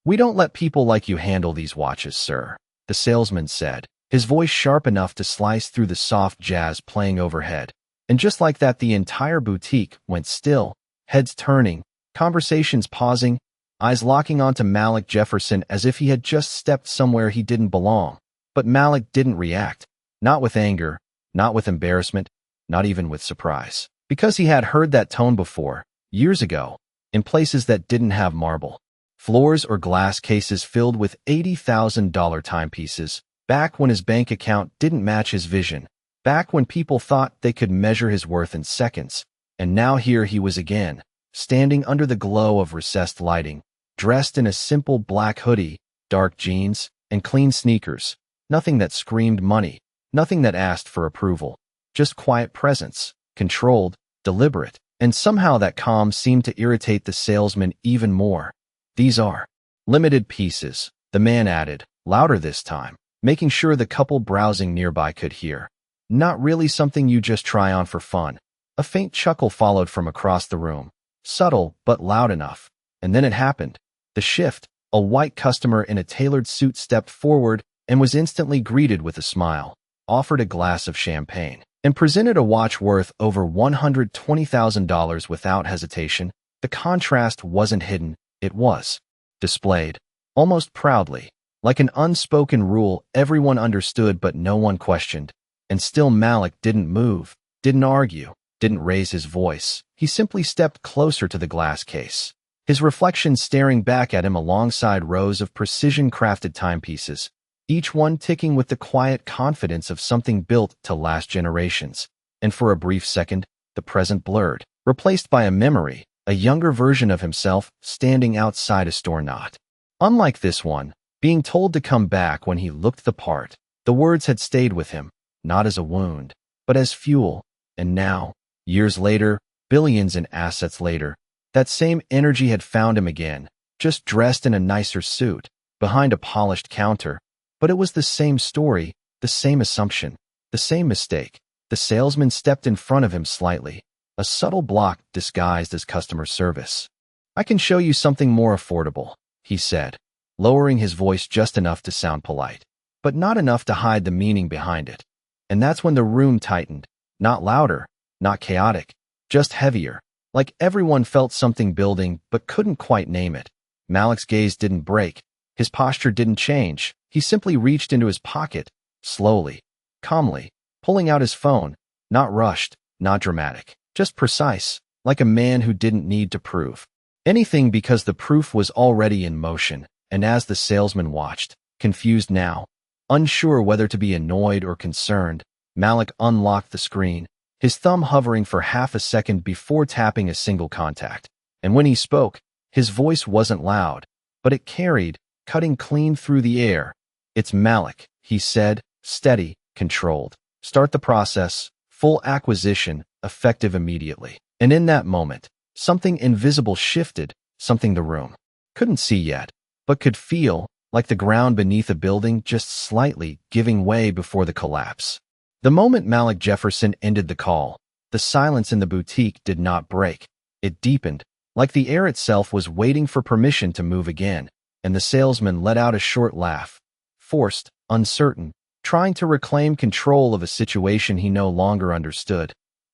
"We don't let people like you handle these watches, sir," the salesman said, his voice sharp enough to slice through the soft jazz playing overhead. And just like that, the entire boutique went still, heads turning, conversations pausing, eyes locking onto Malik Jefferson as if he had just stepped somewhere he didn't belong. But Malik didn't react, not with anger, not with embarrassment, not even with surprise. Because he had heard that tone before, years ago, in places that didn't have marble floors or glass cases filled with $80,000 timepieces, back when his bank account didn't match his vision, back when people thought they could measure his worth in seconds. And now here he was again, standing under the glow of recessed lighting, dressed in a simple black hoodie, dark jeans, and clean sneakers. Nothing that screamed money, nothing that asked for approval, just quiet presence, controlled, deliberate, and somehow that calm seemed to irritate the salesman even more. "These are limited pieces," the man added, louder this time, making sure the couple browsing nearby could hear. "Not really something you just try on for fun." A faint chuckle followed from across the room, subtle but loud enough. And then it happened. The shift. A white customer in a tailored suit stepped forward and was instantly greeted with a smile, offered a glass of champagne, and presented a watch worth over $120,000 without hesitation. The contrast wasn't hidden, it was displayed, almost proudly, like an unspoken rule everyone understood but no one questioned. And still Malik didn't move, didn't argue, didn't raise his voice. He simply stepped closer to the glass case, his reflection staring back at him alongside rows of precision-crafted timepieces, each one ticking with the quiet confidence of something built to last generations. And for a brief second, the present blurred, replaced by a memory, a younger version of himself standing outside a store not unlike this one, being told to come back when he looked the part. The words had stayed with him, not as a wound, but as fuel. And now, years later, billions in assets later, that same energy had found him again, just dressed in a nicer suit, behind a polished counter. But it was the same story, the same assumption, the same mistake. The salesman stepped in front of him slightly, a subtle block disguised as customer service. "I can show you something more affordable," he said, lowering his voice just enough to sound polite, but not enough to hide the meaning behind it. And that's when the room tightened, not louder, not chaotic, just heavier, like everyone felt something building but couldn't quite name it. Malik's gaze didn't break, his posture didn't change. He simply reached into his pocket, slowly, calmly, pulling out his phone, not rushed, not dramatic, just precise, like a man who didn't need to prove anything because the proof was already in motion. And as the salesman watched, confused now, unsure whether to be annoyed or concerned, Malik unlocked the screen, his thumb hovering for half a second before tapping a single contact. And when he spoke, his voice wasn't loud, but it carried, cutting clean through the air. "It's Malik," he said, steady, controlled. "Start the process, full acquisition, effective immediately." And in that moment, something invisible shifted, something the room couldn't see yet, but could feel, like the ground beneath a building just slightly giving way before the collapse. The moment Malik Jefferson ended the call, the silence in the boutique did not break. It deepened, like the air itself was waiting for permission to move again. And the salesman let out a short laugh, forced, uncertain, trying to reclaim control of a situation he no longer understood.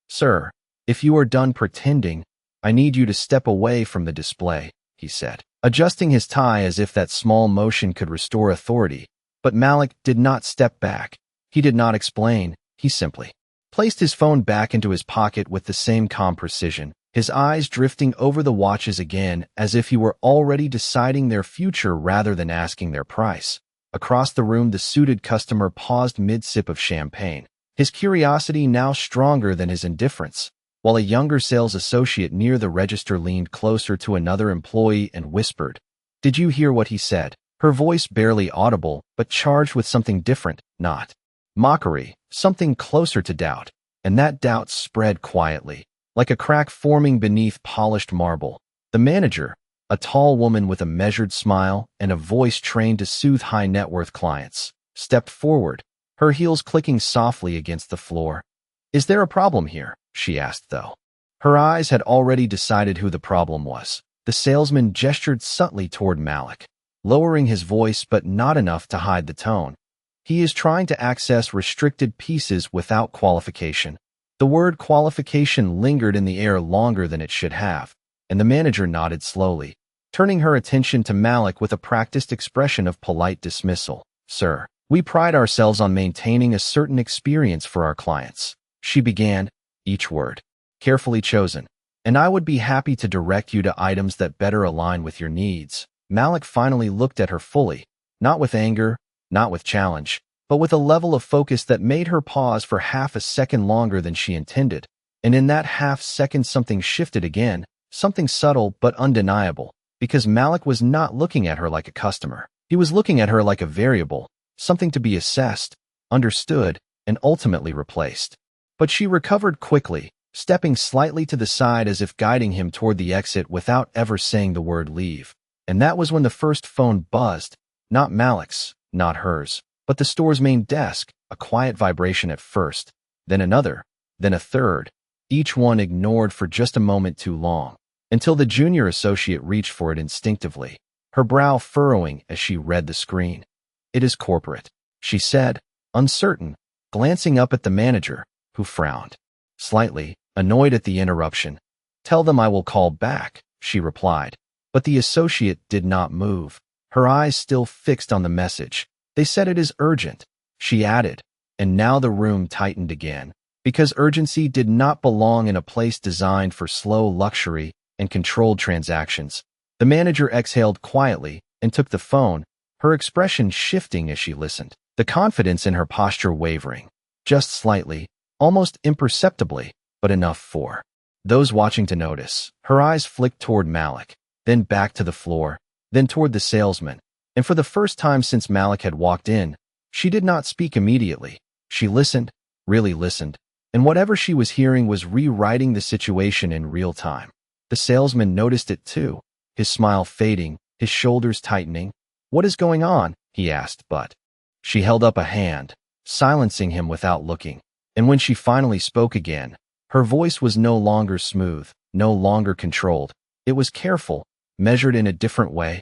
"Sir, if you are done pretending, I need you to step away from the display," he said, adjusting his tie as if that small motion could restore authority. But Malik did not step back. He did not explain. He simply placed his phone back into his pocket with the same calm precision, his eyes drifting over the watches again as if he were already deciding their future rather than asking their price. Across the room, the suited customer paused mid-sip of champagne, his curiosity now stronger than his indifference, while a younger sales associate near the register leaned closer to another employee and whispered, "Did you hear what he said?" Her voice barely audible, but charged with something different, not mockery, something closer to doubt. And that doubt spread quietly, like a crack forming beneath polished marble. The manager, a tall woman with a measured smile and a voice trained to soothe high-net-worth clients, stepped forward, her heels clicking softly against the floor. "Is there a problem here?" she asked, though her eyes had already decided who the problem was. The salesman gestured subtly toward Malik, lowering his voice but not enough to hide the tone. He is trying to access restricted pieces without qualification. The word qualification lingered in the air longer than it should have, and the manager nodded slowly, turning her attention to Malik with a practiced expression of polite dismissal. Sir, we pride ourselves on maintaining a certain experience for our clients. She began, each word carefully chosen, and I would be happy to direct you to items that better align with your needs. Malik finally looked at her fully, not with anger, not with challenge, but with a level of focus that made her pause for half a second longer than she intended. And in that half second something shifted again, something subtle but undeniable, because Malik was not looking at her like a customer. He was looking at her like a variable, something to be assessed, understood, and ultimately replaced. But she recovered quickly, stepping slightly to the side as if guiding him toward the exit without ever saying the word leave. And that was when the first phone buzzed, not Malik's, not hers, but the store's main desk, a quiet vibration at first, then another, then a third, each one ignored for just a moment too long, until the junior associate reached for it instinctively, her brow furrowing as she read the screen. It is corporate, she said, uncertain, glancing up at the manager, who frowned, slightly, annoyed at the interruption. Tell them I will call back, she replied, but the associate did not move, her eyes still fixed on the message. They said it is urgent, she added, and now the room tightened again, because urgency did not belong in a place designed for slow luxury and controlled transactions. The manager exhaled quietly and took the phone, her expression shifting as she listened, the confidence in her posture wavering, just slightly, almost imperceptibly, but enough for those watching to notice. Her eyes flicked toward Malik, then back to the floor, then toward the salesman. And for the first time since Malik had walked in, she did not speak immediately. She listened, really listened, and whatever she was hearing was rewriting the situation in real time. The salesman noticed it too, his smile fading, his shoulders tightening. What is going on? He asked, but she held up a hand, silencing him without looking. And when she finally spoke again, her voice was no longer smooth, no longer controlled. It was careful, measured in a different way.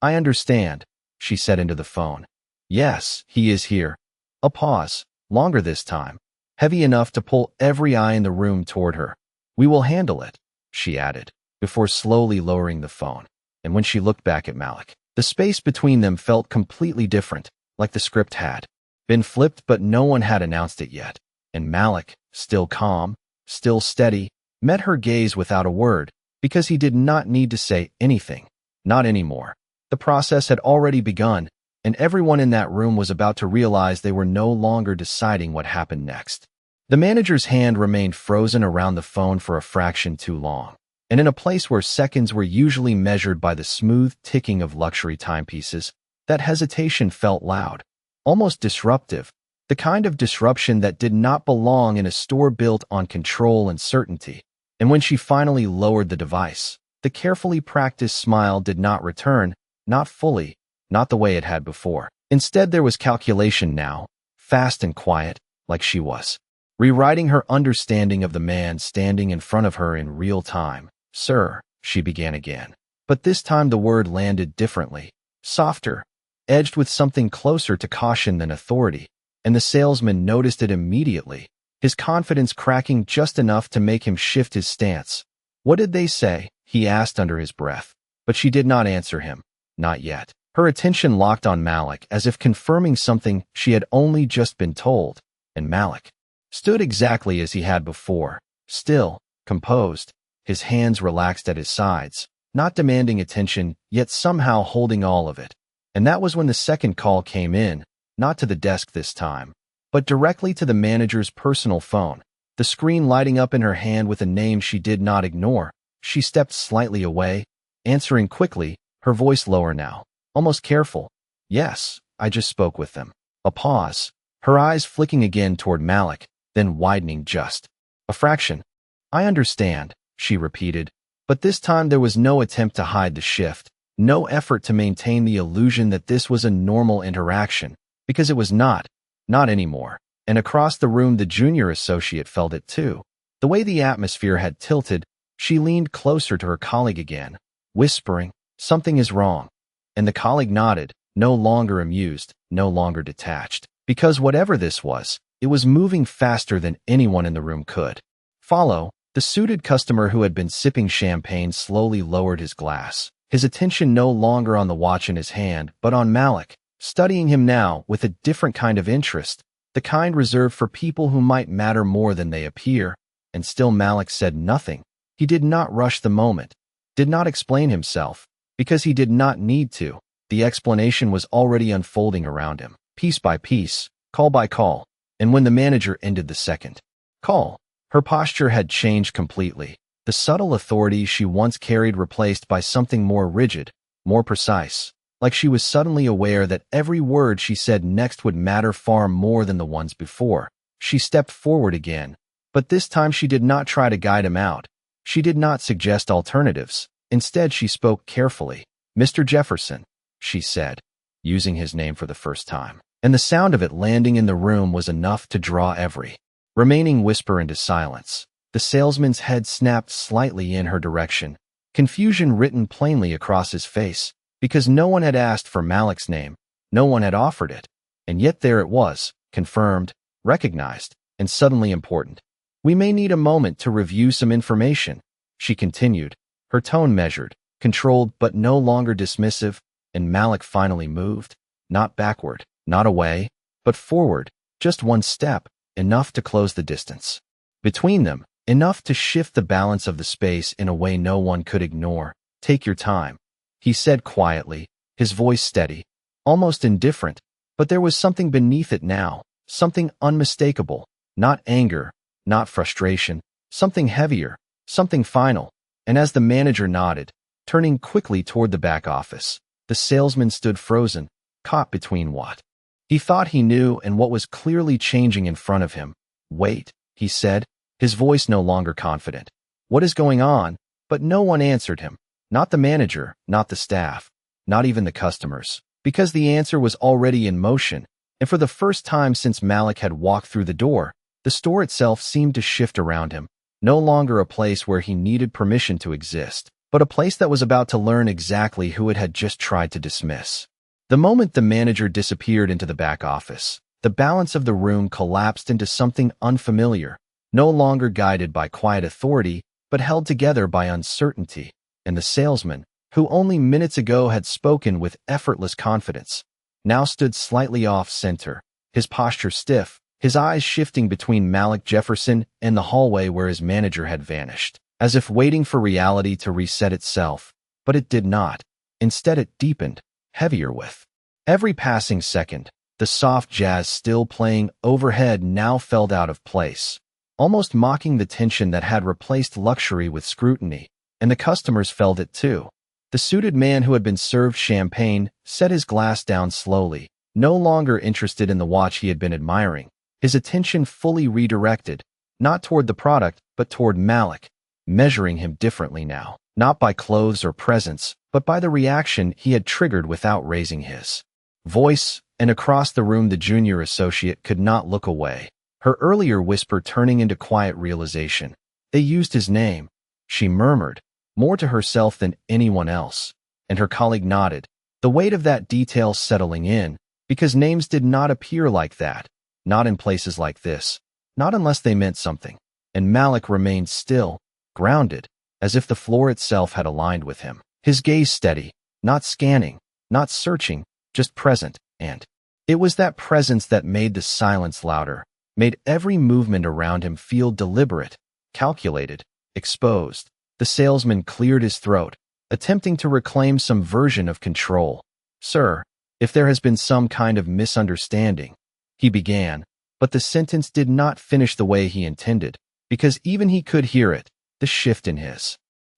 I understand, she said into the phone. Yes, he is here. A pause, longer this time, heavy enough to pull every eye in the room toward her. We will handle it, she added, before slowly lowering the phone. And when she looked back at Malik, the space between them felt completely different, like the script had been flipped but no one had announced it yet. And Malik, still calm, still steady, met her gaze without a word, because he did not need to say anything. Not anymore. The process had already begun, and everyone in that room was about to realize they were no longer deciding what happened next. The manager's hand remained frozen around the phone for a fraction too long, and in a place where seconds were usually measured by the smooth ticking of luxury timepieces, that hesitation felt loud, almost disruptive, the kind of disruption that did not belong in a store built on control and certainty. And when she finally lowered the device, the carefully practiced smile did not return, not fully, not the way it had before. Instead, there was calculation now, fast and quiet, like she was rewriting her understanding of the man standing in front of her in real time. Sir, she began again. But this time the word landed differently, softer, edged with something closer to caution than authority, and the salesman noticed it immediately, his confidence cracking just enough to make him shift his stance. What did they say? He asked under his breath, but she did not answer him. Not yet. Her attention locked on Malik as if confirming something she had only just been told, and Malik stood exactly as he had before, still, composed, his hands relaxed at his sides, not demanding attention, yet somehow holding all of it. And that was when the second call came in, not to the desk this time, but directly to the manager's personal phone, the screen lighting up in her hand with a name she did not ignore. She stepped slightly away, answering quickly, her voice lower now, almost careful. Yes, I just spoke with them. A pause, her eyes flicking again toward Malik, then widening just a fraction. I understand, she repeated, but this time there was no attempt to hide the shift, no effort to maintain the illusion that this was a normal interaction, because it was not anymore. And across the room the junior associate felt it too. The way the atmosphere had tilted, she leaned closer to her colleague again, whispering, something is wrong. And the colleague nodded, no longer amused, no longer detached. Because whatever this was, it was moving faster than anyone in the room could follow. The suited customer who had been sipping champagne slowly lowered his glass, his attention no longer on the watch in his hand, but on Malik, studying him now with a different kind of interest, the kind reserved for people who might matter more than they appear. And still Malik said nothing. He did not rush the moment, did not explain himself, because he did not need to. The explanation was already unfolding around him, piece by piece, call by call. And when the manager ended the second call, her posture had changed completely. The subtle authority she once carried replaced by something more rigid, more precise, like she was suddenly aware that every word she said next would matter far more than the ones before. She stepped forward again, but this time she did not try to guide him out. She did not suggest alternatives. Instead, she spoke carefully. "Mr. Jefferson," she said, using his name for the first time. And the sound of it landing in the room was enough to draw every remaining whisper into silence. The salesman's head snapped slightly in her direction, confusion written plainly across his face, because no one had asked for Malik's name, no one had offered it, and yet there it was, confirmed, recognized, and suddenly important. "We may need a moment to review some information," she continued, her tone measured, controlled but no longer dismissive, and Malik finally moved, not backward, not away, but forward, just one step, enough to close the distance between them, enough to shift the balance of the space in a way no one could ignore. "Take your time," he said quietly, his voice steady, almost indifferent, but there was something beneath it now, something unmistakable, not anger, not frustration, something heavier, something final. And as the manager nodded, turning quickly toward the back office, the salesman stood frozen, caught between what he thought he knew and what was clearly changing in front of him. "Wait," he said, his voice no longer confident. "What is going on?" But no one answered him. Not the manager, not the staff, not even the customers, because the answer was already in motion, and for the first time since Malik had walked through the door, the store itself seemed to shift around him, no longer a place where he needed permission to exist, but a place that was about to learn exactly who it had just tried to dismiss. The moment the manager disappeared into the back office, the balance of the room collapsed into something unfamiliar, no longer guided by quiet authority, but held together by uncertainty. And the salesman, who only minutes ago had spoken with effortless confidence, now stood slightly off-center, his posture stiff, his eyes shifting between Malik Jefferson and the hallway where his manager had vanished, as if waiting for reality to reset itself. But it did not. Instead, it deepened, heavier with every passing second. The soft jazz still playing overhead now felt out of place, almost mocking the tension that had replaced luxury with scrutiny, and the customers felt it too. The suited man who had been served champagne set his glass down slowly, no longer interested in the watch he had been admiring, his attention fully redirected, not toward the product, but toward Malik, measuring him differently now, not by clothes or presence, but by the reaction he had triggered without raising his voice. And across the room the junior associate could not look away, her earlier whisper turning into quiet realization. "They used his name," she murmured, more to herself than anyone else, and her colleague nodded, the weight of that detail settling in, because names did not appear like that, not in places like this, not unless they meant something. And Malik remained still, grounded, as if the floor itself had aligned with him, his gaze steady, not scanning, not searching, just present. And it was that presence that made the silence louder, made every movement around him feel deliberate, calculated, exposed. The salesman cleared his throat, attempting to reclaim some version of control. "Sir, if there has been some kind of misunderstanding," he began, but the sentence did not finish the way he intended, because even he could hear it, the shift in his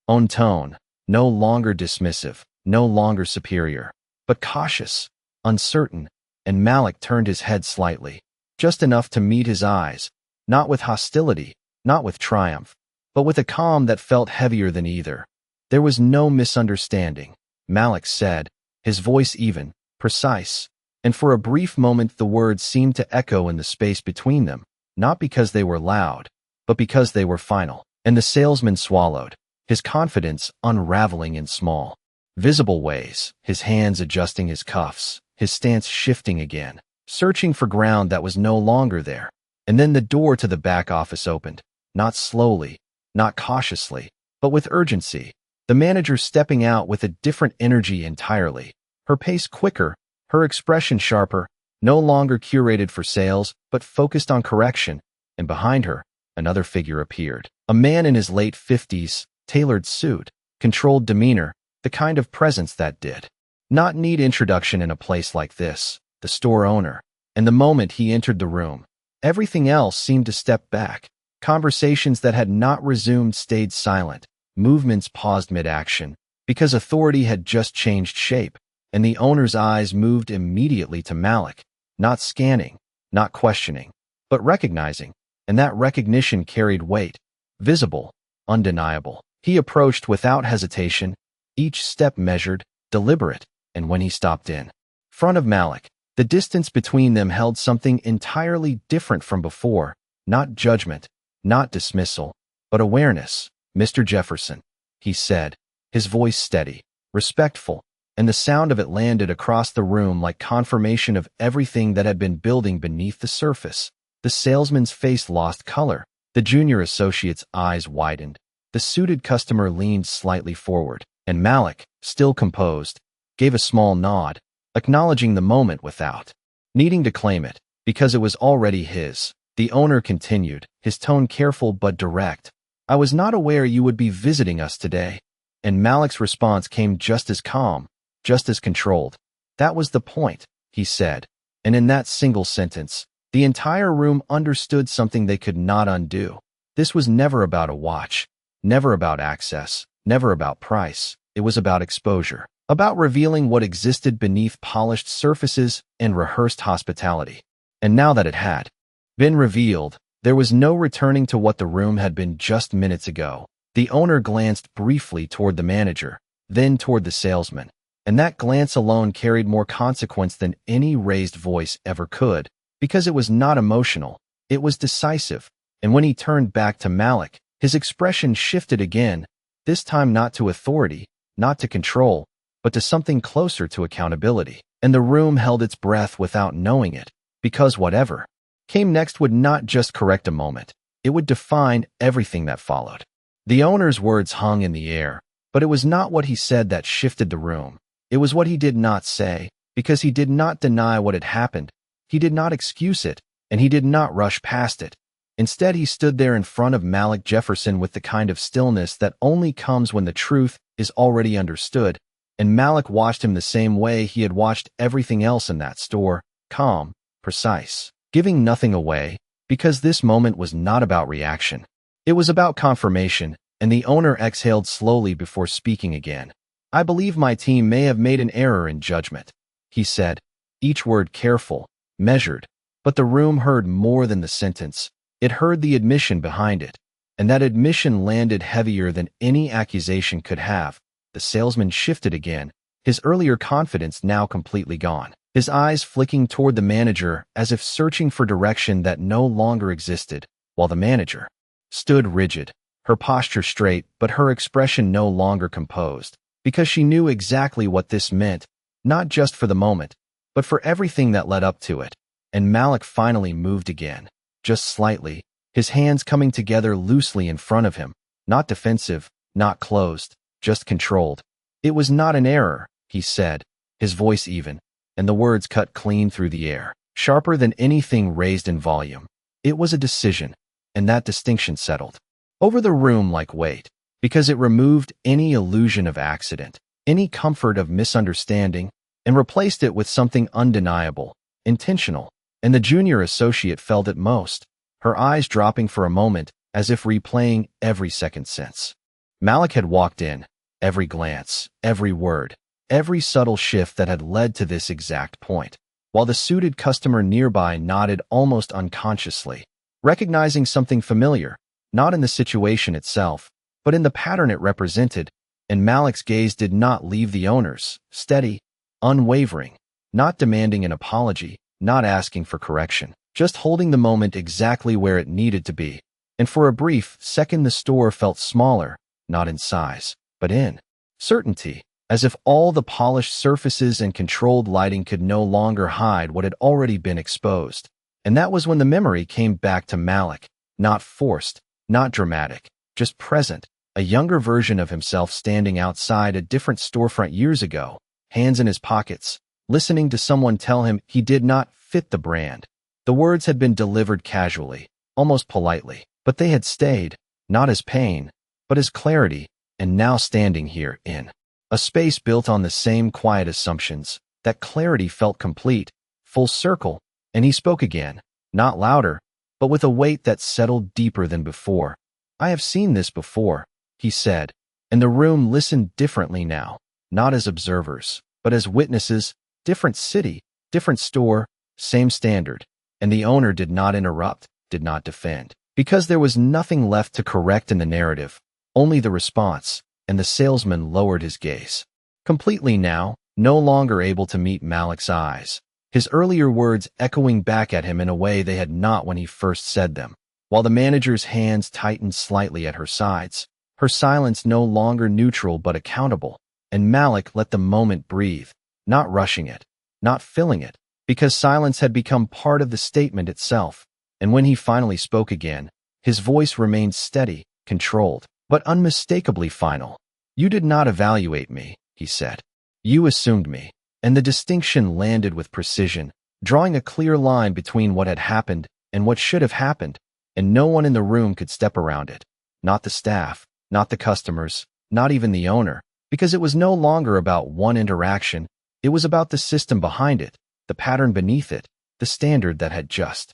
own tone, no longer dismissive, no longer superior, but cautious, uncertain. And Malik turned his head slightly, just enough to meet his eyes, not with hostility, not with triumph, but with a calm that felt heavier than either. "There was no misunderstanding," Malik said, his voice even, precise, and for a brief moment the words seemed to echo in the space between them, not because they were loud, but because they were final. And the salesman swallowed, his confidence unraveling in small visible ways, his hands adjusting his cuffs, his stance shifting again, searching for ground that was no longer there. And then the door to the back office opened, not slowly, not cautiously, but with urgency. The manager stepping out with a different energy entirely, her pace quicker, her expression sharper, no longer curated for sales, but focused on correction. And behind her, another figure appeared. A man in his late 50s, tailored suit, controlled demeanor, the kind of presence that did not need introduction in a place like this, the store owner. And the moment he entered the room, everything else seemed to step back. Conversations that had not resumed stayed silent. Movements paused mid-action, because authority had just changed shape, and the owner's eyes moved immediately to Malik, not scanning, not questioning, but recognizing, and that recognition carried weight, visible, undeniable. He approached without hesitation, each step measured, deliberate, and when he stopped in front of Malik, the distance between them held something entirely different from before, not judgment, not dismissal, but awareness. "Mr. Jefferson," he said, his voice steady, respectful, and the sound of it landed across the room like confirmation of everything that had been building beneath the surface. The salesman's face lost color. The junior associate's eyes widened. The suited customer leaned slightly forward, and Malik, still composed, gave a small nod, acknowledging the moment without needing to claim it, because it was already his. The owner continued, his tone careful but direct. "I was not aware you would be visiting us today." And Malik's response came just as calm, just as controlled. "That was the point," he said, and in that single sentence, the entire room understood something they could not undo. This was never about a watch, never about access, never about price. It was about exposure, about revealing what existed beneath polished surfaces and rehearsed hospitality. And now that it had been revealed, there was no returning to what the room had been just minutes ago. The owner glanced briefly toward the manager, then toward the salesman, and that glance alone carried more consequence than any raised voice ever could, because it was not emotional, it was decisive. And when he turned back to Malik, his expression shifted again, this time not to authority, not to control, but to something closer to accountability. And the room held its breath without knowing it, because whatever came next would not just correct a moment, it would define everything that followed. The owner's words hung in the air, but it was not what he said that shifted the room. It was what he did not say, because he did not deny what had happened, he did not excuse it, and he did not rush past it. Instead, he stood there in front of Malik Jefferson with the kind of stillness that only comes when the truth is already understood, and Malik watched him the same way he had watched everything else in that store, calm, precise, giving nothing away, because this moment was not about reaction. It was about confirmation, and the owner exhaled slowly before speaking again. "I believe my team may have made an error in judgment," he said, each word careful, measured, but the room heard more than the sentence. It heard the admission behind it, and that admission landed heavier than any accusation could have. The salesman shifted again, his earlier confidence now completely gone, his eyes flicking toward the manager as if searching for direction that no longer existed, while the manager stood rigid, her posture straight but her expression no longer composed, because she knew exactly what this meant, not just for the moment, but for everything that led up to it. And Malik finally moved again, just slightly, his hands coming together loosely in front of him, not defensive, not closed, just controlled. "It was not an error," he said, his voice even, and the words cut clean through the air, sharper than anything raised in volume. "It was a decision," and that distinction settled over the room like weight, because it removed any illusion of accident, any comfort of misunderstanding, and replaced it with something undeniable, intentional. And the junior associate felt it most, her eyes dropping for a moment, as if replaying every second since Malik had walked in, every glance, every word, every subtle shift that had led to this exact point, while the suited customer nearby nodded almost unconsciously, recognizing something familiar, not in the situation itself, but in the pattern it represented. And Malik's gaze did not leave the owner's, steady, unwavering, not demanding an apology, not asking for correction, just holding the moment exactly where it needed to be. And for a brief second the store felt smaller, not in size, but in certainty, as if all the polished surfaces and controlled lighting could no longer hide what had already been exposed. And that was when the memory came back to Malik, not forced, not dramatic, just present, a younger version of himself standing outside a different storefront years ago, hands in his pockets, listening to someone tell him he did not fit the brand. The words had been delivered casually, almost politely, but they had stayed, not as pain, but as clarity, and now standing here in a space built on the same quiet assumptions, that clarity felt complete, full circle, and he spoke again, not louder, but with a weight that settled deeper than before. I have seen this before, he said, and the room listened differently now, not as observers, but as witnesses, different city, different store, same standard, and the owner did not interrupt, did not defend, because there was nothing left to correct in the narrative, only the response, and the salesman lowered his gaze. Completely now, no longer able to meet Malik's eyes, his earlier words echoing back at him in a way they had not when he first said them, while the manager's hands tightened slightly at her sides, her silence no longer neutral but accountable, and Malik let the moment breathe, not rushing it, not filling it, because silence had become part of the statement itself, and when he finally spoke again, his voice remained steady, controlled, but unmistakably final. You did not evaluate me, he said. You assumed me, and the distinction landed with precision, drawing a clear line between what had happened and what should have happened, and no one in the room could step around it. Not the staff, not the customers, not even the owner, because it was no longer about one interaction, it was about the system behind it, the pattern beneath it, the standard that had just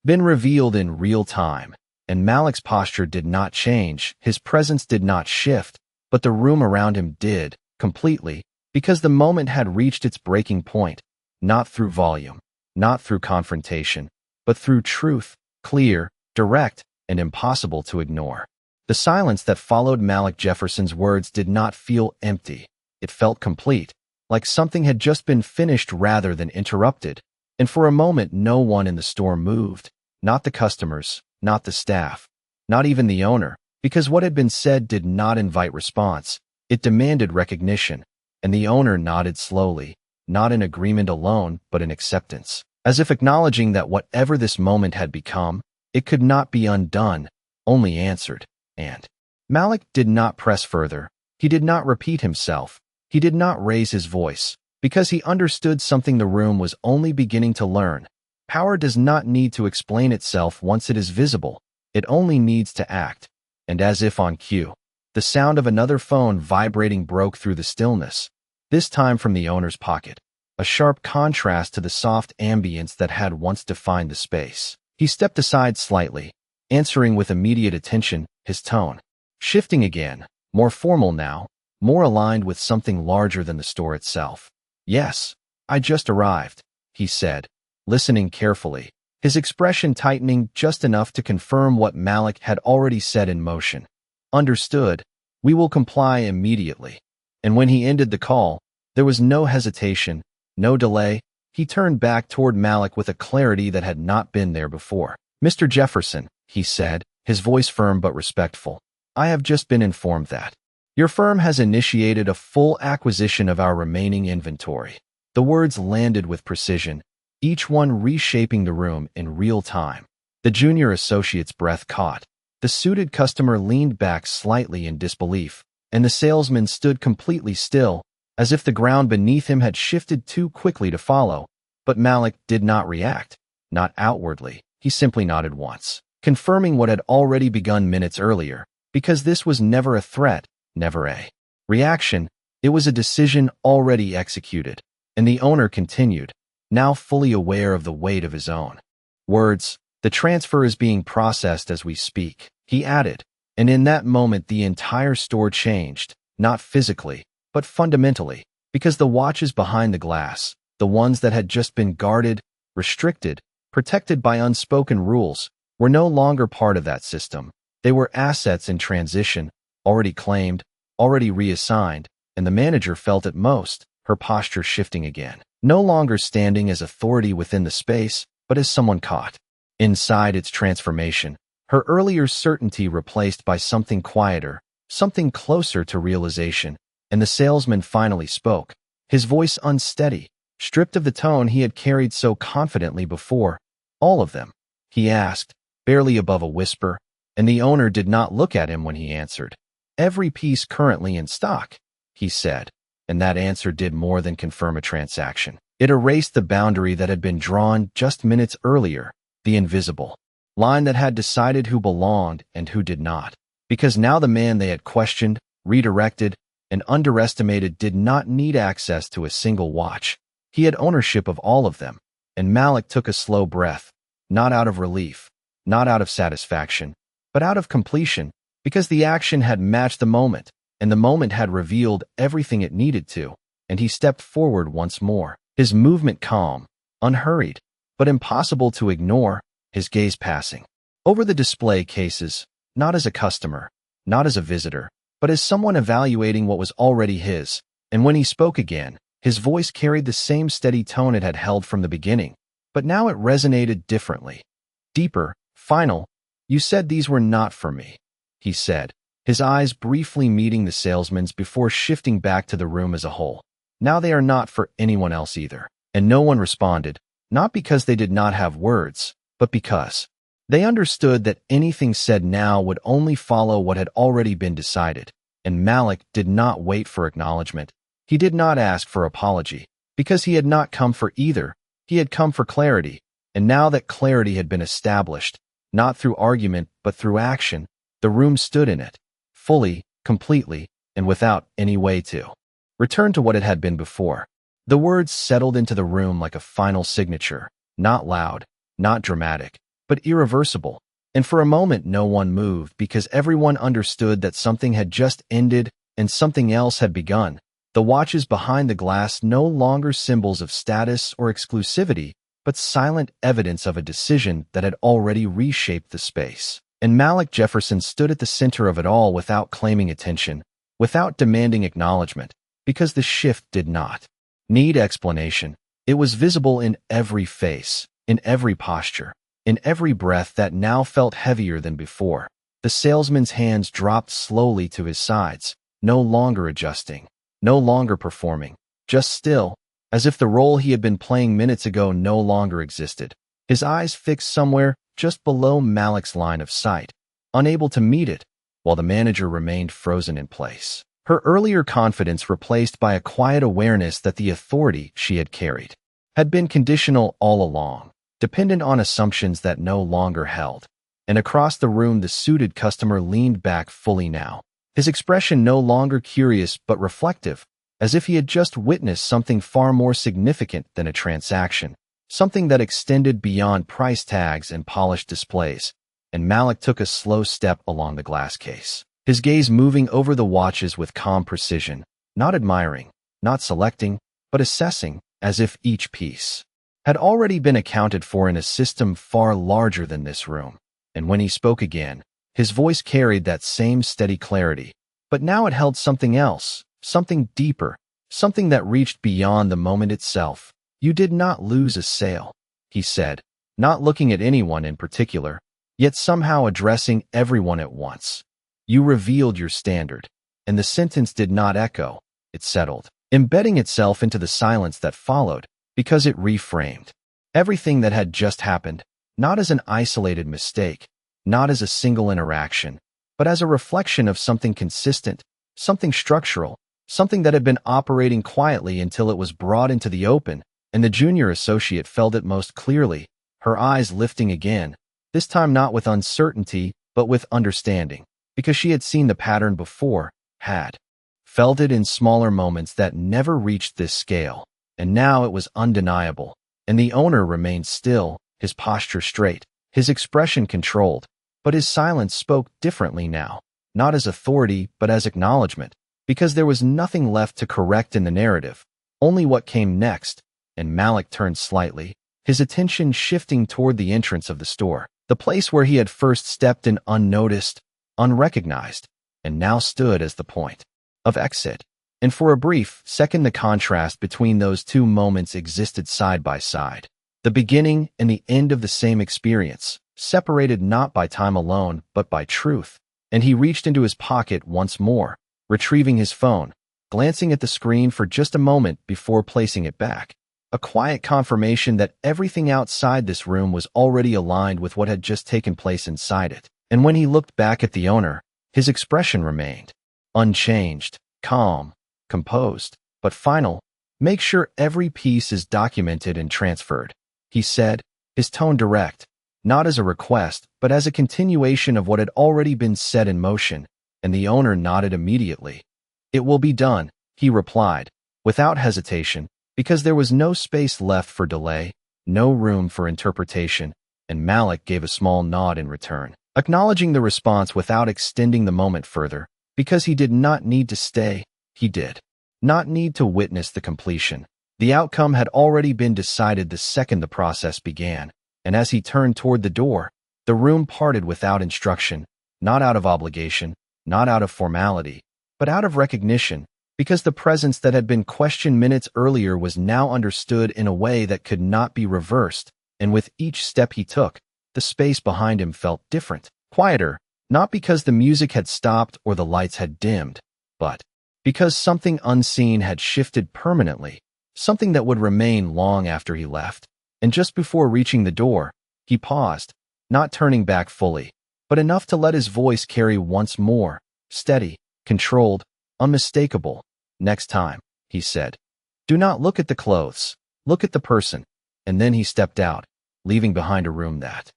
been revealed in real time. And Malik's posture did not change, his presence did not shift, but the room around him did, completely, because the moment had reached its breaking point, not through volume, not through confrontation, but through truth, clear, direct, and impossible to ignore. The silence that followed Malik Jefferson's words did not feel empty. It felt complete, like something had just been finished rather than interrupted, and for a moment no one in the store moved, not the customers, not the staff, not even the owner, because what had been said did not invite response. It demanded recognition, and the owner nodded slowly, not in agreement alone, but in acceptance, as if acknowledging that whatever this moment had become, it could not be undone, only answered. And Malik did not press further. He did not repeat himself. He did not raise his voice, because he understood something the room was only beginning to learn. Power does not need to explain itself once it is visible. It only needs to act. And as if on cue, the sound of another phone vibrating broke through the stillness, this time from the owner's pocket, a sharp contrast to the soft ambience that had once defined the space. He stepped aside slightly, answering with immediate attention, his tone shifting again, more formal now, more aligned with something larger than the store itself. Yes, I just arrived, he said, listening carefully, his expression tightening just enough to confirm what Malik had already set in motion. Understood. We will comply immediately. And when he ended the call, there was no hesitation, no delay. He turned back toward Malik with a clarity that had not been there before. Mr. Jefferson, he said, his voice firm but respectful, I have just been informed that your firm has initiated a full acquisition of our remaining inventory. The words landed with precision, each one reshaping the room in real time. The junior associate's breath caught. The suited customer leaned back slightly in disbelief, and the salesman stood completely still, as if the ground beneath him had shifted too quickly to follow. But Malik did not react, not outwardly. He simply nodded once, confirming what had already begun minutes earlier, because this was never a threat, never a reaction. It was a decision already executed. And the owner continued, now fully aware of the weight of his own words. The transfer is being processed as we speak, he added, and in that moment the entire store changed, not physically, but fundamentally, because the watches behind the glass, the ones that had just been guarded, restricted, protected by unspoken rules, were no longer part of that system. They were assets in transition, already claimed, already reassigned, and the manager felt it most, her posture shifting again, no longer standing as authority within the space, but as someone caught inside its transformation, her earlier certainty replaced by something quieter, something closer to realization. and the salesman finally spoke, his voice unsteady, stripped of the tone he had carried so confidently before. All of them, he asked, barely above a whisper, and the owner did not look at him when he answered. Every piece currently in stock, he said, and that answer did more than confirm a transaction. It erased the boundary that had been drawn just minutes earlier, the invisible line that had decided who belonged and who did not. Because now the man they had questioned, redirected, and underestimated did not need access to a single watch. He had ownership of all of them, and Malik took a slow breath, not out of relief, not out of satisfaction, but out of completion, because the action had matched the moment, and the moment had revealed everything it needed to, and he stepped forward once more, his movement calm, unhurried, but impossible to ignore, his gaze passing over the display cases, not as a customer, not as a visitor, but as someone evaluating what was already his. And when he spoke again, his voice carried the same steady tone it had held from the beginning, but now it resonated differently. Deeper, final. You said these were not for me, he said, his eyes briefly meeting the salesman's before shifting back to the room as a whole. Now they are not for anyone else either. And no one responded, not because they did not have words, but because they understood that anything said now would only follow what had already been decided. And Malik did not wait for acknowledgement. He did not ask for apology, because he had not come for either. He had come for clarity, and now that clarity had been established, not through argument but through action, the room stood in it, fully, completely, and without any way to return to what it had been before. The words settled into the room like a final signature, not loud, not dramatic, but irreversible. And for a moment no one moved because everyone understood that something had just ended and something else had begun. The watches behind the glass no longer symbols of status or exclusivity, but silent evidence of a decision that had already reshaped the space. And Malik Jefferson stood at the center of it all without claiming attention, without demanding acknowledgement, because the shift did not need explanation. It was visible in every face, in every posture, in every breath that now felt heavier than before. The salesman's hands dropped slowly to his sides, no longer adjusting, no longer performing, just still, as if the role he had been playing minutes ago no longer existed. His eyes fixed somewhere just below Malik's line of sight, unable to meet it, while the manager remained frozen in place. Her earlier confidence replaced by a quiet awareness that the authority she had carried had been conditional all along, dependent on assumptions that no longer held. And across the room the suited customer leaned back fully now, his expression no longer curious but reflective, as if he had just witnessed something far more significant than a transaction, something that extended beyond price tags and polished displays. And Malik took a slow step along the glass case, his gaze moving over the watches with calm precision, not admiring, not selecting, but assessing, as if each piece had already been accounted for in a system far larger than this room. And when he spoke again, his voice carried that same steady clarity, but now it held something else, something deeper, something that reached beyond the moment itself. You did not lose a sale, he said, not looking at anyone in particular, yet somehow addressing everyone at once. You revealed your standard, and the sentence did not echo, it settled, embedding itself into the silence that followed, because it reframed everything that had just happened, not as an isolated mistake, not as a single interaction, but as a reflection of something consistent, something structural, something that had been operating quietly until it was brought into the open, and the junior associate felt it most clearly, her eyes lifting again, this time not with uncertainty, but with understanding, because she had seen the pattern before, had felt it in smaller moments that never reached this scale, and now it was undeniable. And the owner remained still, his posture straight, his expression controlled, but his silence spoke differently now, not as authority but as acknowledgement, because there was nothing left to correct in the narrative, only what came next. And Malik turned slightly, his attention shifting toward the entrance of the store, the place where he had first stepped in unnoticed, unrecognized, and now stood as the point of exit. And for a brief second the contrast between those two moments existed side by side, the beginning and the end of the same experience, separated not by time alone but by truth. And he reached into his pocket once more, retrieving his phone, glancing at the screen for just a moment before placing it back. A quiet confirmation that everything outside this room was already aligned with what had just taken place inside it. And when he looked back at the owner, his expression remained unchanged, calm, composed, but final. "Make sure every piece is documented and transferred," he said, his tone direct, not as a request, but as a continuation of what had already been set in motion, and the owner nodded immediately. "It will be done," he replied, without hesitation, because there was no space left for delay, no room for interpretation, and Malik gave a small nod in return, acknowledging the response without extending the moment further, because he did not need to stay, he did not need to witness the completion. The outcome had already been decided the second the process began, and as he turned toward the door, the room parted without instruction, not out of obligation, not out of formality, but out of recognition, because the presence that had been questioned minutes earlier was now understood in a way that could not be reversed, and with each step he took, the space behind him felt different, quieter, not because the music had stopped or the lights had dimmed, but because something unseen had shifted permanently, something that would remain long after he left. And just before reaching the door, he paused, not turning back fully, but enough to let his voice carry once more, steady, controlled, unmistakable. "Next time," he said, "do not look at the clothes, look at the person." And then he stepped out, leaving behind a room that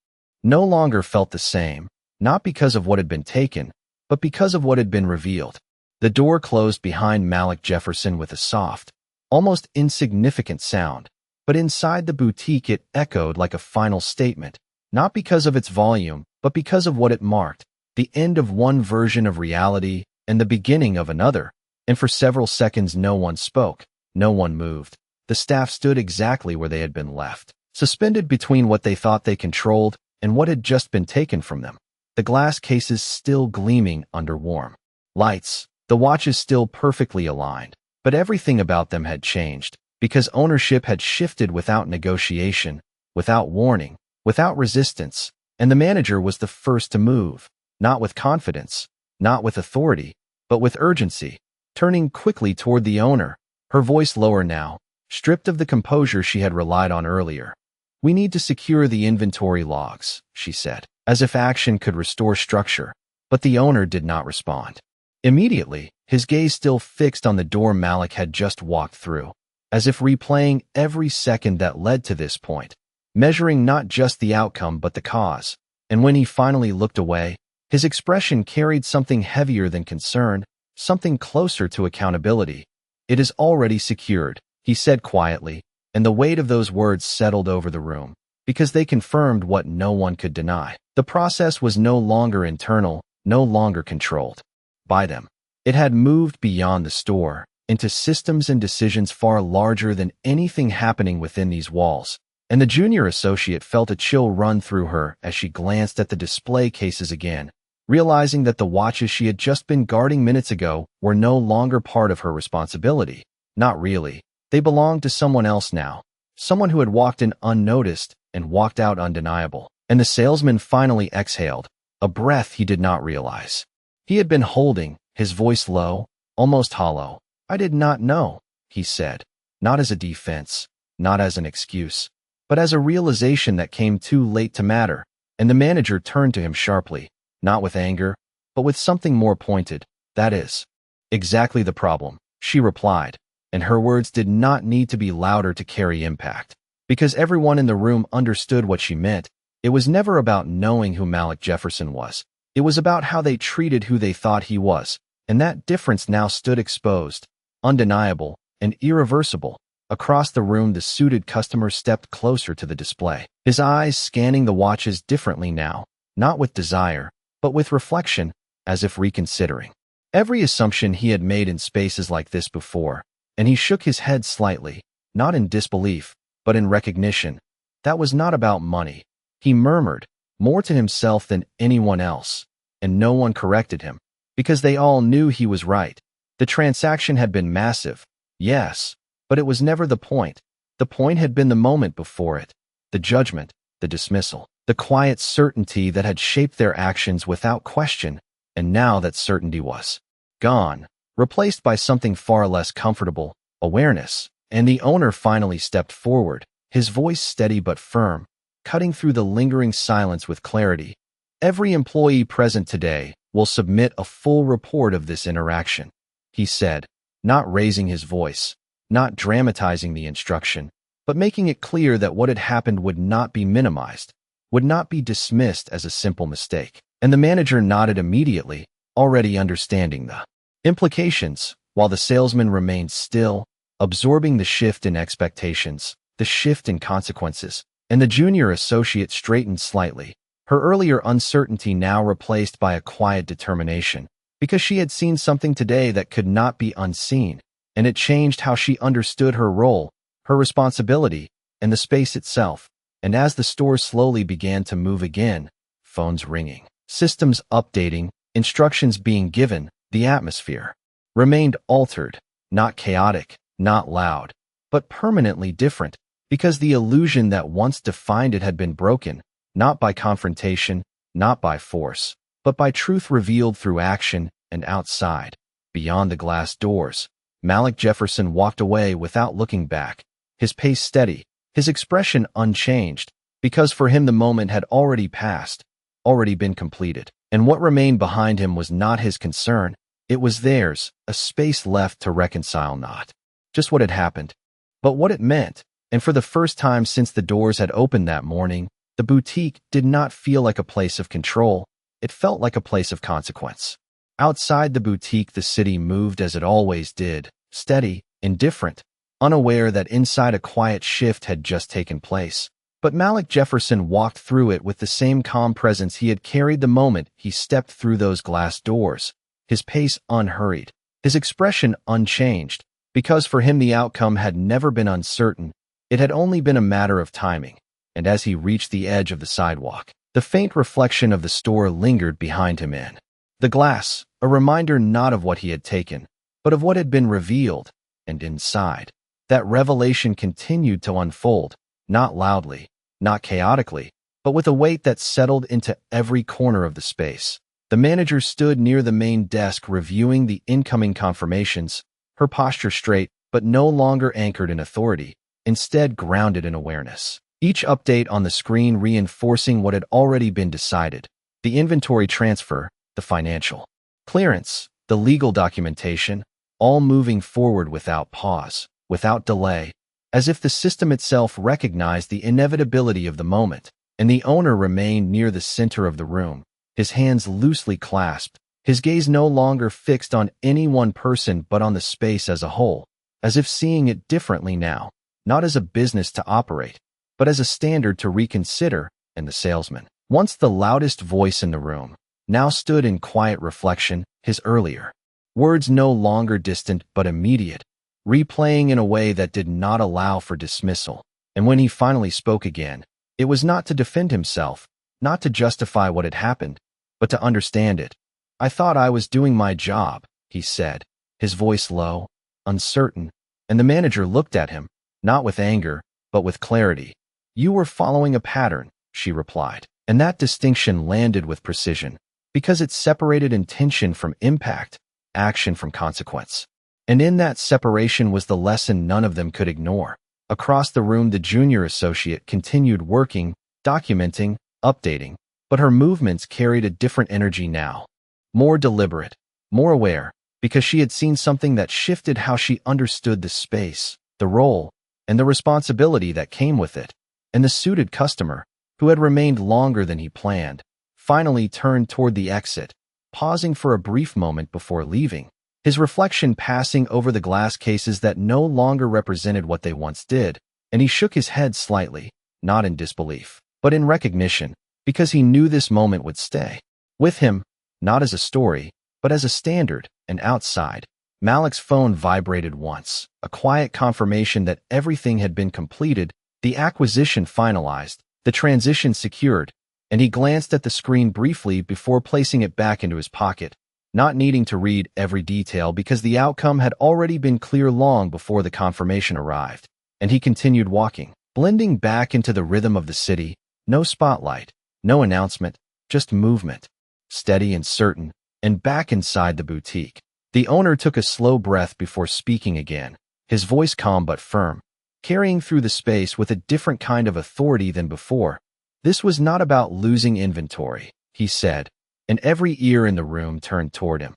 no longer felt the same, not because of what had been taken, but because of what had been revealed. The door closed behind Malik Jefferson with a soft, almost insignificant sound, but inside the boutique it echoed like a final statement, not because of its volume, but because of what it marked, the end of one version of reality and the beginning of another. And for several seconds no one spoke, no one moved. The staff stood exactly where they had been left, suspended between what they thought they controlled and what had just been taken from them. The glass cases still gleaming under warm lights, the watches still perfectly aligned, but everything about them had changed, because ownership had shifted without negotiation, without warning, without resistance, and the manager was the first to move, not with confidence, not with authority, but with urgency, turning quickly toward the owner, her voice lower now, stripped of the composure she had relied on earlier. "We need to secure the inventory logs," she said, as if action could restore structure, but the owner did not respond. Immediately, his gaze still fixed on the door Malik had just walked through, as if replaying every second that led to this point, measuring not just the outcome but the cause. And when he finally looked away, his expression carried something heavier than concern, something closer to accountability. "It is already secured," he said quietly, and the weight of those words settled over the room, because they confirmed what no one could deny. The process was no longer internal, no longer controlled by them. It had moved beyond the store, into systems and decisions far larger than anything happening within these walls. And the junior associate felt a chill run through her as she glanced at the display cases again, realizing that the watches she had just been guarding minutes ago were no longer part of her responsibility. Not really. They belonged to someone else now, someone who had walked in unnoticed and walked out undeniable. And the salesman finally exhaled, a breath he did not realize he had been holding, his voice low, almost hollow. "I did not know," he said, not as a defense, not as an excuse, but as a realization that came too late to matter. And the manager turned to him sharply, not with anger, but with something more pointed. "That is exactly the problem," she replied, and her words did not need to be louder to carry impact, because everyone in the room understood what she meant. It was never about knowing who Malik Jefferson was. It was about how they treated who they thought he was, and that difference now stood exposed, undeniable, and irreversible. Across the room, the suited customer stepped closer to the display, his eyes scanning the watches differently now, not with desire, but with reflection, as if reconsidering every assumption he had made in spaces like this before. And he shook his head slightly, not in disbelief, but in recognition. That was not about money. He murmured, more to himself than anyone else, and no one corrected him, because they all knew he was right. The transaction had been massive, yes, but it was never the point. The point had been the moment before it, the judgment, the dismissal, the quiet certainty that had shaped their actions without question, and now that certainty was gone. replaced by something far less comfortable, awareness. And the owner finally stepped forward, his voice steady but firm, cutting through the lingering silence with clarity. Every employee present today will submit a full report of this interaction, he said, not raising his voice, not dramatizing the instruction, but making it clear that what had happened would not be minimized, would not be dismissed as a simple mistake. And the manager nodded immediately, already understanding the implications, while the salesman remained still, absorbing the shift in expectations, the shift in consequences. And the junior associate straightened slightly, her earlier uncertainty now replaced by a quiet determination, because she had seen something today that could not be unseen, and it changed how she understood her role, her responsibility, and the space itself. And as the store slowly began to move again, phones ringing, systems updating, instructions being given, the atmosphere remained altered, not chaotic, not loud, but permanently different, because the illusion that once defined it had been broken, not by confrontation, not by force, but by truth revealed through action. And outside, beyond the glass doors, Malik Jefferson walked away without looking back, his pace steady, his expression unchanged, because for him the moment had already passed, already been completed. And what remained behind him was not his concern, it was theirs, a space left to reconcile not just what had happened, but what it meant. And for the first time since the doors had opened that morning, the boutique did not feel like a place of control, it felt like a place of consequence. Outside the boutique the city moved as it always did, steady, indifferent, unaware that inside a quiet shift had just taken place. But Malik Jefferson walked through it with the same calm presence he had carried the moment he stepped through those glass doors, his pace unhurried, his expression unchanged, because for him the outcome had never been uncertain, it had only been a matter of timing. And as he reached the edge of the sidewalk, the faint reflection of the store lingered behind him in the glass, a reminder not of what he had taken, but of what had been revealed. And inside, that revelation continued to unfold, not loudly, not chaotically, but with a weight that settled into every corner of the space. The manager stood near the main desk reviewing the incoming confirmations, her posture straight, but no longer anchored in authority, instead grounded in awareness. Each update on the screen reinforcing what had already been decided, the inventory transfer, the financial clearance, the legal documentation, all moving forward without pause, without delay, as if the system itself recognized the inevitability of the moment. And the owner remained near the center of the room, his hands loosely clasped, his gaze no longer fixed on any one person but on the space as a whole, as if seeing it differently now, not as a business to operate, but as a standard to reconsider. And the salesman, once the loudest voice in the room, now stood in quiet reflection, his earlier words no longer distant but immediate, replaying in a way that did not allow for dismissal. And when he finally spoke again, it was not to defend himself, not to justify what had happened, but to understand it. "I thought I was doing my job," he said, his voice low, uncertain, and the manager looked at him, not with anger, but with clarity. "You were following a pattern," she replied, and that distinction landed with precision, because it separated intention from impact, action from consequence. And in that separation was the lesson none of them could ignore. Across the room the junior associate continued working, documenting, updating, but her movements carried a different energy now. More deliberate, more aware, because she had seen something that shifted how she understood the space, the role, and the responsibility that came with it. And the suited customer, who had remained longer than he planned, finally turned toward the exit, pausing for a brief moment before leaving, his reflection passing over the glass cases that no longer represented what they once did. And he shook his head slightly, not in disbelief, but in recognition, because he knew this moment would stay with him, not as a story, but as a standard. And outside, Malik's phone vibrated once, a quiet confirmation that everything had been completed, the acquisition finalized, the transition secured. And he glanced at the screen briefly before placing it back into his pocket, not needing to read every detail because the outcome had already been clear long before the confirmation arrived. And he continued walking, blending back into the rhythm of the city, no spotlight, no announcement, just movement, steady and certain, and back inside the boutique. The owner took a slow breath before speaking again, his voice calm but firm, carrying through the space with a different kind of authority than before. This was not about losing inventory, he said, and every ear in the room turned toward him.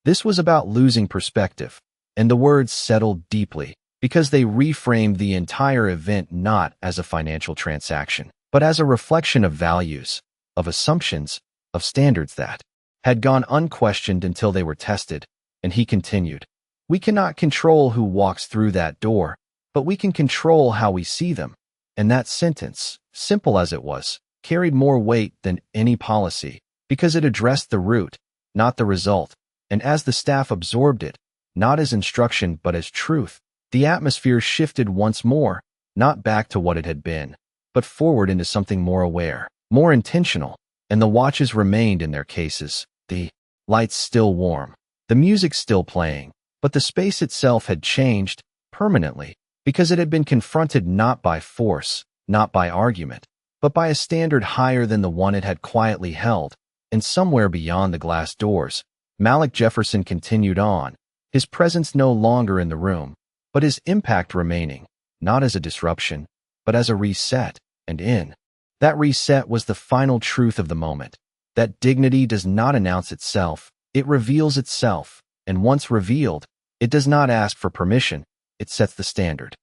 This was about losing perspective, and the words settled deeply, because they reframed the entire event not as a financial transaction, but as a reflection of values, of assumptions, of standards that had gone unquestioned until they were tested. And he continued, "We cannot control who walks through that door, but we can control how we see them." And that sentence, simple as it was, carried more weight than any policy, because it addressed the root, not the result. And as the staff absorbed it, not as instruction but as truth, the atmosphere shifted once more, not back to what it had been, but forward into something more aware, more intentional. And the watches remained in their cases, the lights still warm, the music still playing, but the space itself had changed permanently, because it had been confronted not by force, not by argument, but by a standard higher than the one it had quietly held. And somewhere beyond the glass doors, Malik Jefferson continued on, his presence no longer in the room, but his impact remaining, not as a disruption, but as a reset. And in that reset was the final truth of the moment, that dignity does not announce itself, it reveals itself, and once revealed, it does not ask for permission, it sets the standard.